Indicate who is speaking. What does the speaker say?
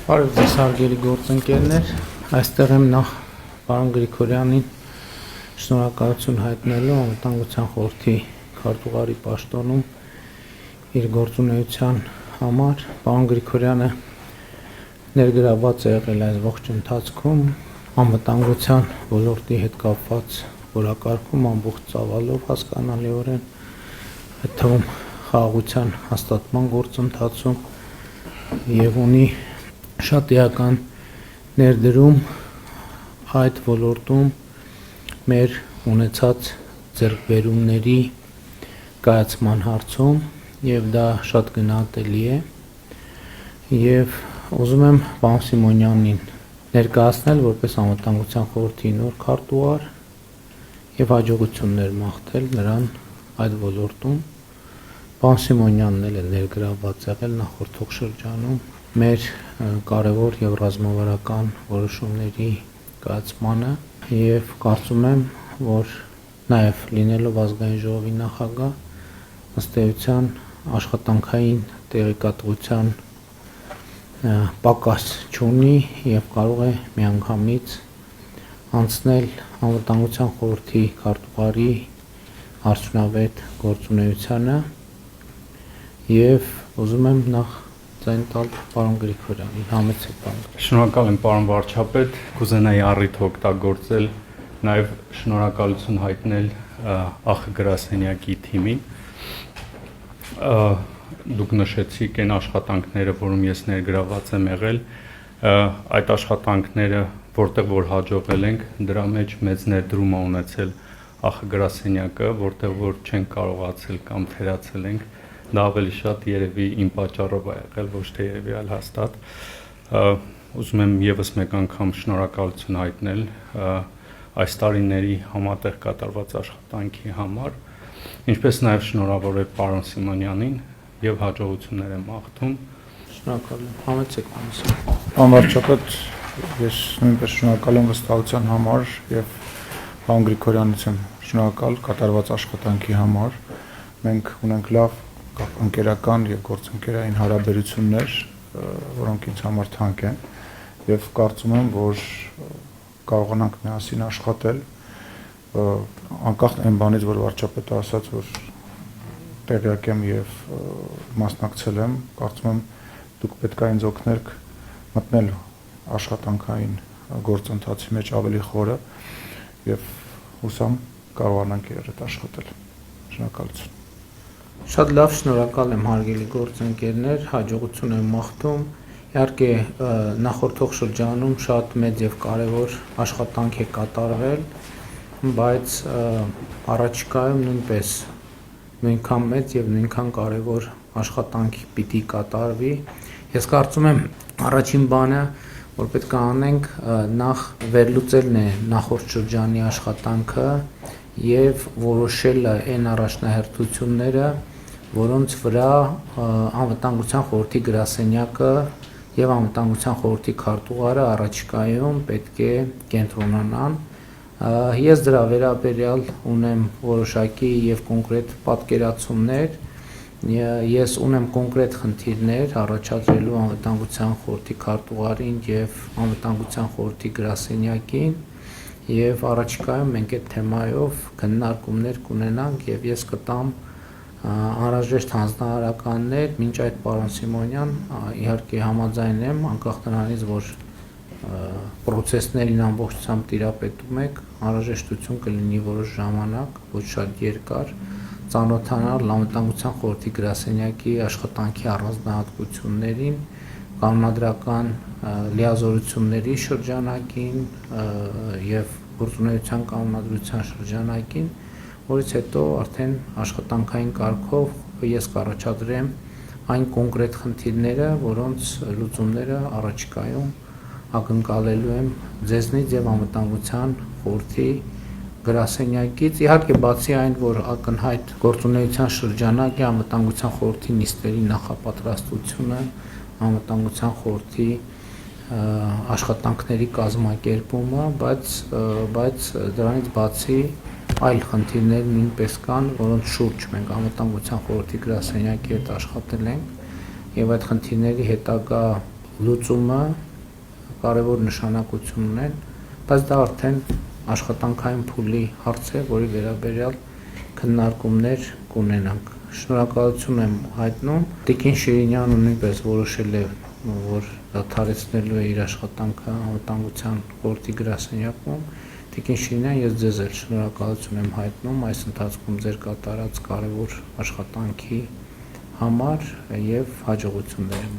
Speaker 1: Բարև ձեզ հարգելի գործընկերներ, այստեղ եմ նախ պարոն Գրիգորյանին շնորհակալություն հայտնելու Անվտանգության խորհրդի քարտուղարի պաշտոնում իր գործունեության համար։ Պարոն Գրիգորյանը ներգրավված է եղել այս ողջ ընթացքում անվտանգության ոլորտի հետ կապված օրակարգում ամբողջ ծավալով հասկանալիորեն, այդ թվում խաղաղության հաստատման գործընթացում եւ ունի շատ էական ներդրում այդ ոլորտում մեր ունեցած ձեռքբերումների կայացման հարցում եւ դա շատ գնահատելի է եւ ուզում եմ պարոն Սիմոնյանին ներկայացնել որպես անվտանգության խորհրդի նոր քարտուղար եւ հաջողություններ մաղթել նրան այդ ոլորտում։ Պարոն Սիմոնյանն էլ է ներգրավված եղել նախորդ շրջանում մեր կարևոր եւ ռազմավարական որոշումների կայացմանը եւ կարծում եմ, որ նաեւ լինելով ազգային ժողովի նախագահ ըստ էության աշխատանքային տեղեկատվության պակաս չունի եւ կարող է միանգամից անցնել անվտանգության խորհրդի քարտուղարի արդյունավետ գործունեությանը եւ ուզում եմ նախ ձայն տալ պարոն Գրիգորյանին, համեցեք պարոն։
Speaker 2: Շնորհակալ եմ պարոն վարչապետ, կուզենայի առիթը օգտագործել նաև շնորհակալություն հայտնել ԱԽ գրասենյակի թիմին։ Դուք նշեցիք այն աշխատանքները, որում ես ներգրաված եմ եղել, այդ աշխատանքները, որտեղ որ հաջողվել ենք, դրա մեջ մեծ ներդրում է ունեցել ԱԽ գրասենյակը, որտեղ որ չենք կարողացել կամ թերացել ենք, դա ավելի շատ երևի իմ պատճառով է եղել, ոչ թե երևի այլ հաստատ։ Ուզում եմ եւս մեկ անգամ շնորհակալություն հայտնել այս տարիների համատեղ կատարված աշխատանքի համար, ինչպես նաեւ շնորհավորել պարոն Սիմոնյանին եւ հաջողություններ եմ մաղթում։
Speaker 1: Շնորհակալ եմ։ Համեցեք պարոն Սիմոնյան։
Speaker 3: Պարոն վարչապետ, ես նույնպես շնորհակալ եմ վստահության համար եւ պարոն Գրիգորյանից եմ շնորհակալ կատարված աշխատանքի համար։ Մենք ունենք լավ ընկերական եւ գործընկերային հարաբերություններ, որոնք ինձ համար թանկ են եւ կարծում եմ, որ կարողանանք միասին աշխատել անկախ այն բանից, որ վարչապետը ասաց, որ տեղյակ եմ եւ մասնակցել եմ, կարծում եմ դուք պետք է ինձ օգնեք մտնել աշխատանքային գործընթացի մեջ ավելի խորը եւ հուսամ կարողանանք երդ աշխատել։ Շնորհակալություն։
Speaker 1: Շատ լավ, շնորհակալ եմ հարգելի գործընկերներ, հաջողություն եմ մաղթում։ Իհարկե նախորդող շրջանում շատ մեծ եւ կարեւոր աշխատանք է կատարվել, բայց առաջիկայում նույնպես նույնքան մեծ եւ նույնքան կարեւոր աշխատանք պիտի կատարվի։ Ես կարծում եմ առաջին բանը, որ պետք է անենք, նախ վերլուծելն է նախորդ շրջանի աշխատանքը եւ որոշելը այն առաջնահերթությունները, որոնց վրա անվտանգության խորհրդի գրասենյակը եւ անվտանգության խորհրդի քարտուղարը առաջիկայում պետք է կենտրոնանան։ Ես դրա վերաբերյալ ունեմ որոշակի եւ կոնկրետ պատկերացումներ, ես ունեմ կոնկրետ խնդիրներ առաջադրելու անվտանգության խորհրդի քարտուղարին եւ անվտանգության խորհրդի գրասենյակին եւ առաջիկայում մենք այդ թեմայով քննարկումներ կունենանք եւ ես կտամ անհրաժեշտ հանձնարարականներ, մինչ այդ պարոն Սիմոնյան իհարկե համաձայն եմ, անկախ նրանից, որ պրոցեսներին ամբողջությամբ տիրապետում եք, անհրաժեշտություն կլինի որոշ ժամանակ, ոչ շատ երկար, ծանոթանալ անվտանգության խորհրդի գրասենյակի աշխատանքի առանձնահատկություններին, կանոնադրական լիազորությունների շրջանակին եւ գործունեության կանոնադրության շրջանակին, որից հետո արդեն աշխատանքային կարգով ես կառաջադրեմ այն կոնկրետ խնդիրները, որոնց լուծումները առաջիկայում ակնկալելու եմ ձեզնից եւ անվտանգության խորհրդի գրասենյակից։ Իհարկե բացի այն, որ ակնհայտ գործունեության շրջանակ է անվտանգության խորհրդի նիստերի նախապատրաստությունը, անվտանգության խորհրդի աշխատանքների կազմակերպումը, բայց դրանից բացի այլ խնդիրներ նույնպես կան, որոնց շուրջ մենք անվտանգության խորհրդի գրասենյակի հետ աշխատել ենք եւ այդ խնդիրների հետագա լուծումը կարևոր նշանակություն ունեն, բայց դա արդեն աշխատանքային փուլի հարց է, որի վերաբերյալ քննարկումներ կունենանք։ Շնորհակալություն եմ հայտնում։ Տիկին Շիրինյանը նույնպես որոշել է, որ դադարեցնելու է իր աշխատանքը անվտանգության խորհրդի գրասենյակում։ Տիկին Շիրինյան, ես ձեզ էլ շնորհակալություն եմ հայտնում այս ընթացքում ձեր կատարած կարևոր աշխատանքի համար եւ հաջողություններ եմ